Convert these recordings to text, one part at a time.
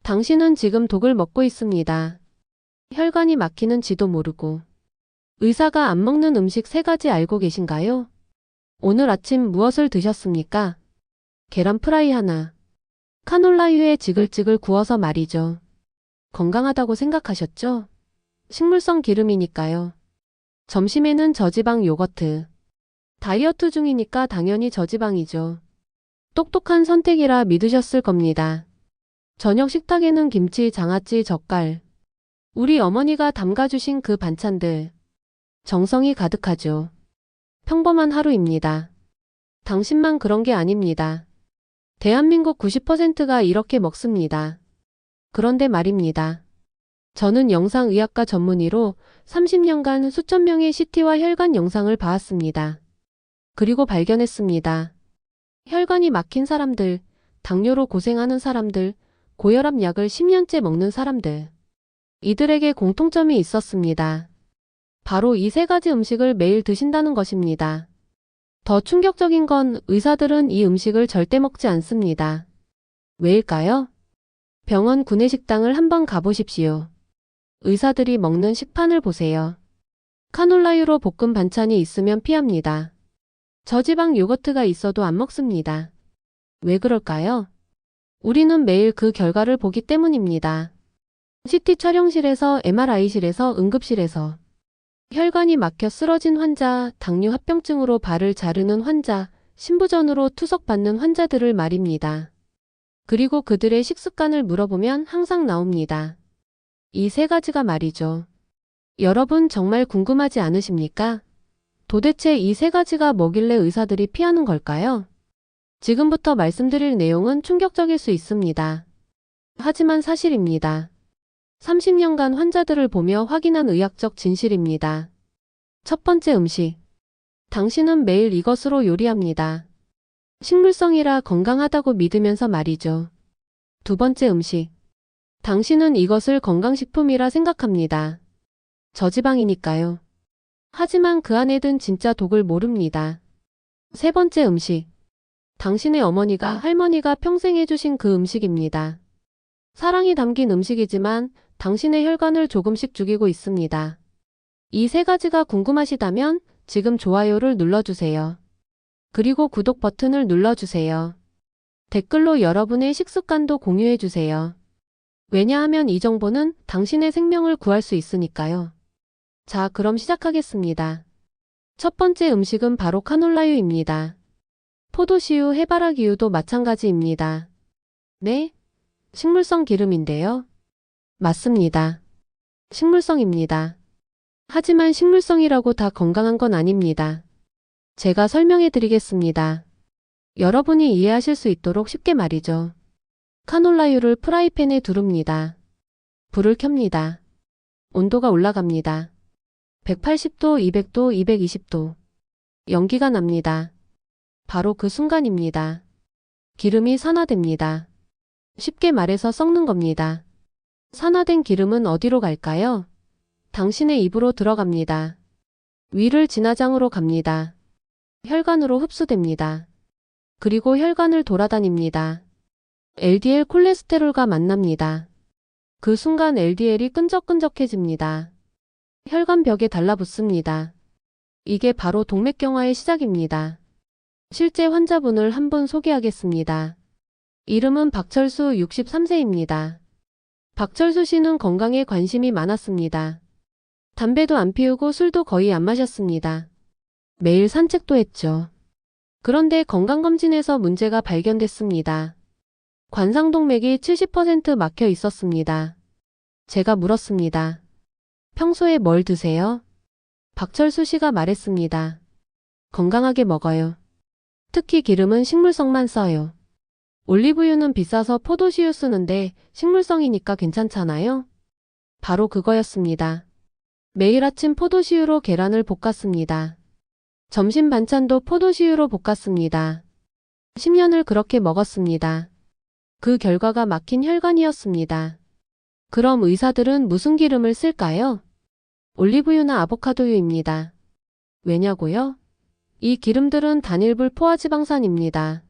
당신은 지금 독을 먹고 있습니다. 혈관이 막히는지도 모르고. 의사가 안 먹는 음식 3가지 알고 계신가요? 오늘 아침 무엇을 드셨습니까? 계란 프라이 하나. 카놀라유에 지글지글 구워서 말이죠. 건강하다고 생각하셨죠? 식물성 기름이니까요. 점심에는 저지방 요거트. 다이어트 중이니까 당연히 저지방이죠. 똑똑한 선택이라 믿으셨을 겁니다. 저녁 식탁에는 김치, 장아찌, 젓갈. 우리 어머니가 담가주신 그 반찬들. 정성이 가득하죠. 평범한 하루입니다. 당신만 그런 게 아닙니다. 대한민국 90%가 이렇게 먹습니다. 그런데 말입니다. 저는 영상의학과 전문의로 30년간 수천 명의 CT와 혈관 영상을 봐왔습니다. 그리고 발견했습니다. 혈관이 막힌 사람들, 당뇨로 고생하는 사람들, 고혈압 약을 10년째 먹는 사람들. 이들에게 공통점이 있었습니다. 바로 이 3가지 음식을 매일 드신다는 것입니다. 더 충격적인 건 의사들은 이 음식을 절대 먹지 않습니다. 왜일까요? 병원 구내식당을 한번 가보십시오. 의사들이 먹는 식판을 보세요. 카놀라유로 볶은 반찬이 있으면 피합니다. 저지방 요거트가 있어도 안 먹습니다. 왜 그럴까요? 우리는 매일 그 결과를 보기 때문입니다. CT 촬영실에서, MRI실에서, 응급실에서. 혈관이 막혀 쓰러진 환자, 당뇨 합병증으로 발을 자르는 환자, 신부전으로 투석받는 환자들을 말입니다. 그리고 그들의 식습관을 물어보면 항상 나옵니다. 이 3가지가 말이죠. 여러분 정말 궁금하지 않으십니까? 도대체 이 3가지가 뭐길래 의사들이 피하는 걸까요? 지금부터 말씀드릴 내용은 충격적일 수 있습니다. 하지만 사실입니다. 30년간 환자들을 보며 확인한 의학적 진실입니다. 첫 번째 음식. 당신은 매일 이것으로 요리합니다. 식물성이라 건강하다고 믿으면서 말이죠. 두 번째 음식. 당신은 이것을 건강식품이라 생각합니다. 저지방이니까요. 하지만 그 안에 든 진짜 독을 모릅니다. 세 번째 음식. 당신의 어머니가, 할머니가 평생 해주신 그 음식입니다. 사랑이 담긴 음식이지만 당신의 혈관을 조금씩 죽이고 있습니다. 이 3가지가 궁금하시다면 지금 좋아요를 눌러주세요. 그리고 구독 버튼을 눌러주세요. 댓글로 여러분의 식습관도 공유해주세요. 왜냐하면 이 정보는 당신의 생명을 구할 수 있으니까요. 자, 그럼 시작하겠습니다. 첫 번째 음식은 바로 카놀라유입니다. 포도씨유, 해바라기유도 마찬가지입니다. 네? 식물성 기름인데요. 맞습니다. 식물성입니다. 하지만 식물성이라고 다 건강한 건 아닙니다. 제가 설명해 드리겠습니다. 여러분이 이해하실 수 있도록 쉽게 말이죠. 카놀라유를 프라이팬에 두릅니다. 불을 켭니다. 온도가 올라갑니다. 180도, 200도, 220도. 연기가 납니다. 바로 그 순간입니다. 기름이 산화됩니다. 쉽게 말해서 썩는 겁니다. 산화된 기름은 어디로 갈까요? 당신의 입으로 들어갑니다. 위를 진화장으로 갑니다. 혈관으로 흡수됩니다. 그리고 혈관을 돌아다닙니다. LDL 콜레스테롤과 만납니다. 그 순간 LDL이 끈적끈적해집니다. 혈관벽에 달라붙습니다. 이게 바로 동맥경화의 시작입니다. 실제 환자분을 한 분 소개하겠습니다. 이름은 박철수 63세입니다. 박철수 씨는 건강에 관심이 많았습니다. 담배도 안 피우고 술도 거의 안 마셨습니다. 매일 산책도 했죠. 그런데 건강검진에서 문제가 발견됐습니다. 관상동맥이 70% 막혀 있었습니다. 제가 물었습니다. 평소에 뭘 드세요? 박철수 씨가 말했습니다. 건강하게 먹어요. 특히 기름은 식물성만 써요. 올리브유는 비싸서 포도씨유 쓰는데 식물성이니까 괜찮잖아요? 바로 그거였습니다. 매일 아침 포도씨유로 계란을 볶았습니다. 점심 반찬도 포도씨유로 볶았습니다. 10년을 그렇게 먹었습니다. 그 결과가 막힌 혈관이었습니다. 그럼 의사들은 무슨 기름을 쓸까요? 올리브유나 아보카도유입니다. 왜냐고요? 이 기름들은 단일불 포화지방산입니다.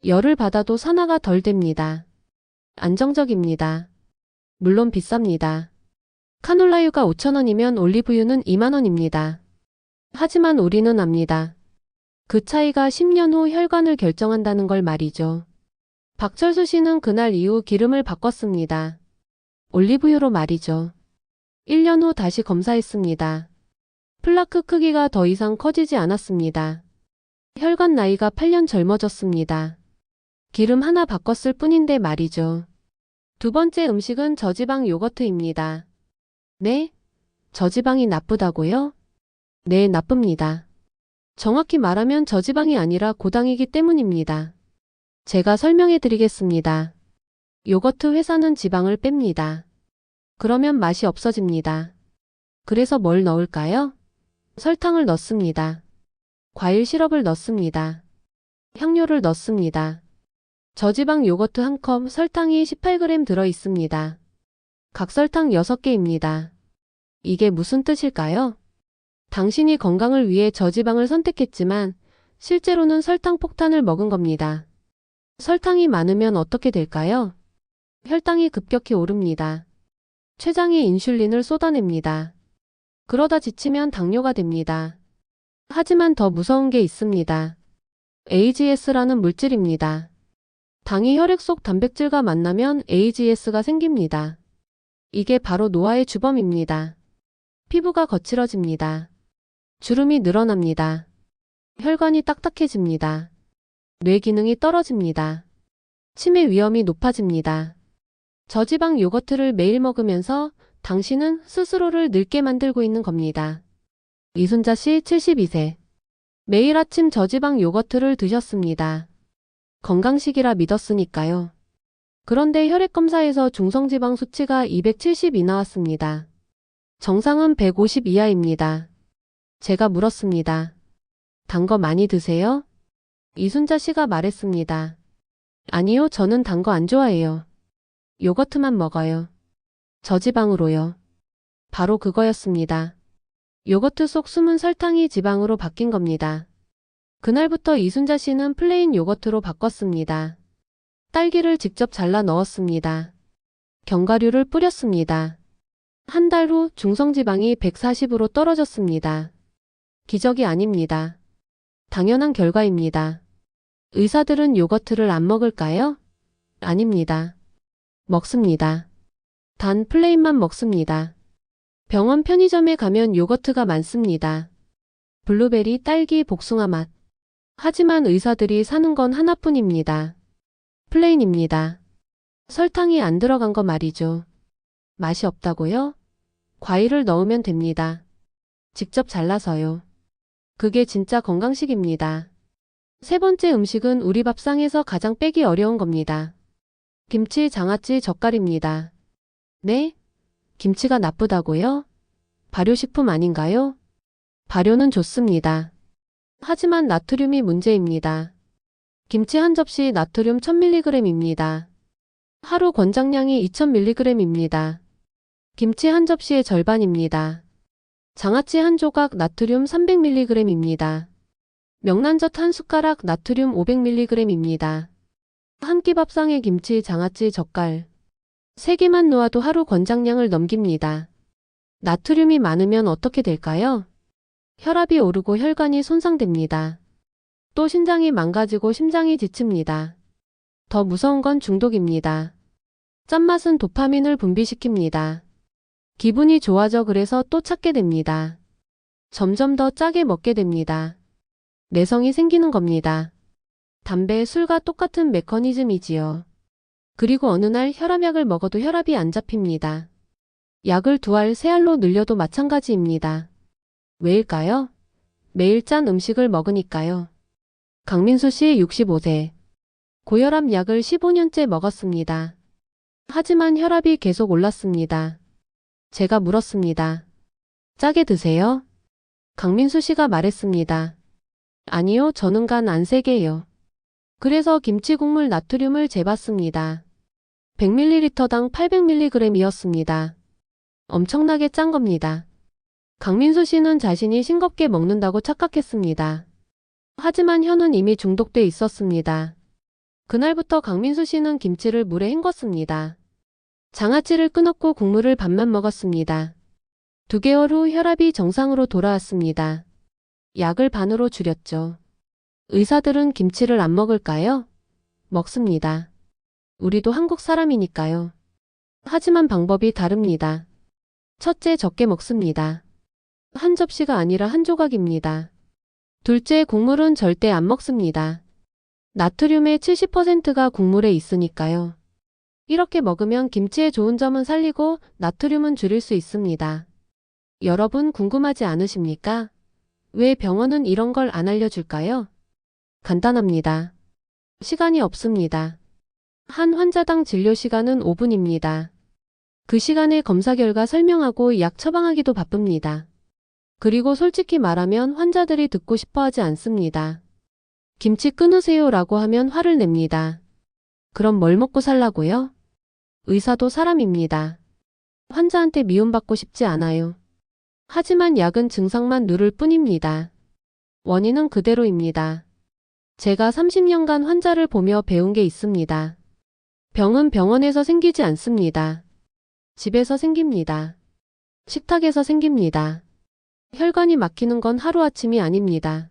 열을 받아도 산화가 덜 됩니다. 안정적입니다. 물론 비쌉니다. 카놀라유가 5,000원이면 올리브유는 2만원입니다. 하지만 우리는 압니다. 그 차이가 10년 후 혈관을 결정한다는 걸 말이죠. 박철수 씨는 그날 이후 기름을 바꿨습니다. 올리브유로 말이죠. 1년 후 다시 검사했습니다. 플라크 크기가 더 이상 커지지 않았습니다. 혈관 나이가 8년 젊어졌습니다. 기름 하나 바꿨을 뿐인데 말이죠. 두 번째 음식은 저지방 요거트입니다. 네? 저지방이 나쁘다고요? 네, 나쁩니다. 정확히 말하면 저지방이 아니라 고당이기 때문입니다. 제가 설명해 드리겠습니다. 요거트 회사는 지방을 뺍니다. 그러면 맛이 없어집니다. 그래서 뭘 넣을까요? 설탕을 넣습니다. 과일 시럽을 넣습니다. 향료를 넣습니다. 저지방 요거트 1컵 설탕이 18g 들어 있습니다. 각설탕 6개입니다. 이게 무슨 뜻일까요? 당신이 건강을 위해 저지방을 선택했지만 실제로는 설탕 폭탄을 먹은 겁니다. 설탕이 많으면 어떻게 될까요? 혈당이 급격히 오릅니다. 췌장이 인슐린을 쏟아냅니다. 그러다 지치면 당뇨가 됩니다. 하지만 더 무서운 게 있습니다. AGS라는 물질입니다. 당이 혈액 속 단백질과 만나면 AGS가 생깁니다. 이게 바로 노화의 주범입니다. 피부가 거칠어집니다. 주름이 늘어납니다. 혈관이 딱딱해집니다. 뇌 기능이 떨어집니다. 치매 위험이 높아집니다. 저지방 요거트를 매일 먹으면서 당신은 스스로를 늙게 만들고 있는 겁니다. 이순자 씨 72세. 매일 아침 저지방 요거트를 드셨습니다. 건강식이라 믿었으니까요. 그런데 혈액검사에서 중성지방 수치가 272 나왔습니다. 정상은 150 이하입니다. 제가 물었습니다. 단 거 많이 드세요? 이순자 씨가 말했습니다. 아니요, 저는 단 거 안 좋아해요. 요거트만 먹어요. 저지방으로요. 바로 그거였습니다. 요거트 속 숨은 설탕이 지방으로 바뀐 겁니다. 그날부터 이순자 씨는 플레인 요거트로 바꿨습니다. 딸기를 직접 잘라 넣었습니다. 견과류를 뿌렸습니다. 한 달 후 중성지방이 140으로 떨어졌습니다. 기적이 아닙니다. 당연한 결과입니다. 의사들은 요거트를 안 먹을까요? 아닙니다. 먹습니다. 단 플레인만 먹습니다. 병원 편의점에 가면 요거트가 많습니다. 블루베리, 딸기, 복숭아 맛. 하지만 의사들이 사는 건 하나뿐입니다. 플레인입니다. 설탕이 안 들어간 거 말이죠. 맛이 없다고요? 과일을 넣으면 됩니다. 직접 잘라서요. 그게 진짜 건강식입니다. 세 번째 음식은 우리 밥상에서 가장 빼기 어려운 겁니다. 김치, 장아찌, 젓갈입니다. 네? 김치가 나쁘다고요? 발효식품 아닌가요? 발효는 좋습니다. 하지만 나트륨이 문제입니다. 김치 한 접시 나트륨 1000mg입니다. 하루 권장량이 2000mg입니다. 김치 한 접시의 절반입니다. 장아찌 한 조각 나트륨 300mg입니다. 명란젓 한 숟가락 나트륨 500mg입니다. 한 끼 밥상에 김치, 장아찌, 젓갈 3개만 놓아도 하루 권장량을 넘깁니다. 나트륨이 많으면 어떻게 될까요? 혈압이 오르고 혈관이 손상됩니다. 또 신장이 망가지고 심장이 지칩니다. 더 무서운 건 중독입니다. 짠맛은 도파민을 분비시킵니다. 기분이 좋아져 그래서 또 찾게 됩니다. 점점 더 짜게 먹게 됩니다. 내성이 생기는 겁니다. 담배, 술과 똑같은 메커니즘이지요. 그리고 어느 날 혈압약을 먹어도 혈압이 안 잡힙니다. 약을 2알, 3알로 늘려도 마찬가지입니다. 왜일까요? 매일 짠 음식을 먹으니까요. 강민수 씨 65세. 고혈압 약을 15년째 먹었습니다. 하지만 혈압이 계속 올랐습니다. 제가 물었습니다. 짜게 드세요? 강민수 씨가 말했습니다. 아니요, 저는 간 안 세게요. 그래서 김치 국물 나트륨을 재봤습니다. 100ml당 800mg이었습니다. 엄청나게 짠 겁니다. 강민수 씨는 자신이 싱겁게 먹는다고 착각했습니다. 하지만 혀는 이미 중독돼 있었습니다. 그날부터 강민수 씨는 김치를 물에 헹궜습니다. 장아찌를 끊었고 국물을 반만 먹었습니다. 2개월 후 혈압이 정상으로 돌아왔습니다. 약을 반으로 줄였죠. 의사들은 김치를 안 먹을까요? 먹습니다. 우리도 한국 사람이니까요. 하지만 방법이 다릅니다. 첫째, 적게 먹습니다. 한 접시가 아니라 한 조각입니다. 둘째, 국물은 절대 안 먹습니다. 나트륨의 70%가 국물에 있으니까요. 이렇게 먹으면 김치의 좋은 점은 살리고 나트륨은 줄일 수 있습니다. 여러분 궁금하지 않으십니까? 왜 병원은 이런 걸 안 알려줄까요? 간단합니다. 시간이 없습니다. 한 환자당 진료 시간은 5분입니다. 그 시간에 검사 결과 설명하고 약 처방하기도 바쁩니다. 그리고 솔직히 말하면 환자들이 듣고 싶어 하지 않습니다. 김치 끊으세요 라고 하면 화를 냅니다. 그럼 뭘 먹고 살라고요? 의사도 사람입니다. 환자한테 미움받고 싶지 않아요. 하지만 약은 증상만 누를 뿐입니다. 원인은 그대로입니다. 제가 30년간 환자를 보며 배운 게 있습니다. 병은 병원에서 생기지 않습니다. 집에서 생깁니다. 식탁에서 생깁니다. 혈관이 막히는 건 하루아침이 아닙니다.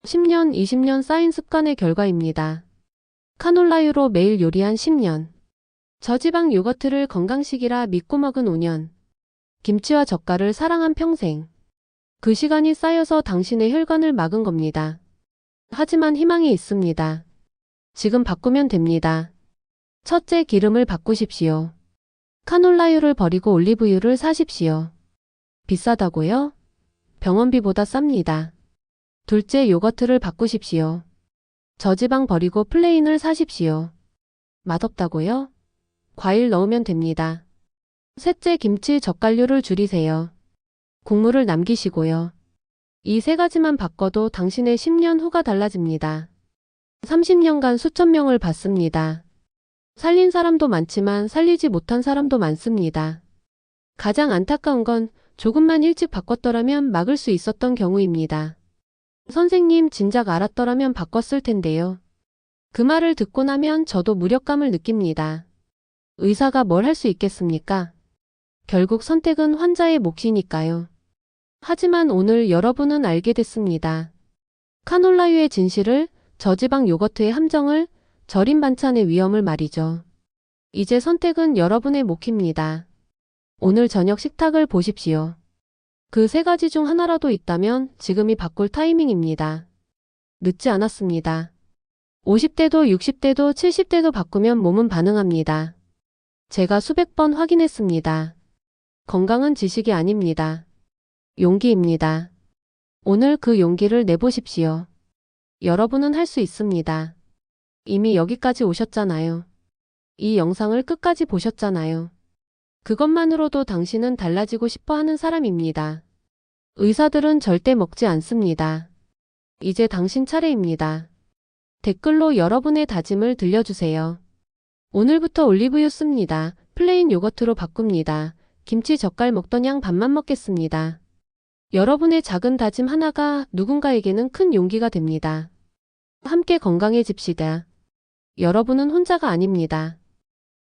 10년, 20년 쌓인 습관의 결과입니다. 카놀라유로 매일 요리한 10년. 저지방 요거트를 건강식이라 믿고 먹은 5년. 김치와 젓갈을 사랑한 평생. 그 시간이 쌓여서 당신의 혈관을 막은 겁니다. 하지만 희망이 있습니다. 지금 바꾸면 됩니다. 첫째, 기름을 바꾸십시오. 카놀라유를 버리고 올리브유를 사십시오. 비싸다고요? 병원비보다 쌉니다. 둘째, 요거트를 바꾸십시오. 저지방 버리고 플레인을 사십시오. 맛없다고요? 과일 넣으면 됩니다. 셋째, 김치, 젓갈류를 줄이세요. 국물을 남기시고요. 이 3가지만 바꿔도 당신의 10년 후가 달라집니다. 30년간 수천 명을 봤습니다. 살린 사람도 많지만 살리지 못한 사람도 많습니다. 가장 안타까운 건 조금만 일찍 바꿨더라면 막을 수 있었던 경우입니다. 선생님, 진작 알았더라면 바꿨을 텐데요. 그 말을 듣고 나면 저도 무력감을 느낍니다. 의사가 뭘 할 수 있겠습니까? 결국 선택은 환자의 몫이니까요. 하지만 오늘 여러분은 알게 됐습니다. 카놀라유의 진실을, 저지방 요거트의 함정을, 절인 반찬의 위험을 말이죠. 이제 선택은 여러분의 몫입니다. 오늘 저녁 식탁을 보십시오. 그 3가지 중 하나라도 있다면 지금이 바꿀 타이밍입니다. 늦지 않았습니다. 50대도 60대도 70대도 바꾸면 몸은 반응합니다. 제가 수백 번 확인했습니다. 건강은 지식이 아닙니다. 용기입니다. 오늘 그 용기를 내보십시오. 여러분은 할 수 있습니다. 이미 여기까지 오셨잖아요. 이 영상을 끝까지 보셨잖아요. 그것만으로도 당신은 달라지고 싶어 하는 사람입니다. 의사들은 절대 먹지 않습니다. 이제 당신 차례입니다. 댓글로 여러분의 다짐을 들려주세요. 오늘부터 올리브유 씁니다. 플레인 요거트로 바꿉니다. 김치 젓갈 먹던 양 반만 먹겠습니다. 여러분의 작은 다짐 하나가 누군가에게는 큰 용기가 됩니다. 함께 건강해집시다. 여러분은 혼자가 아닙니다.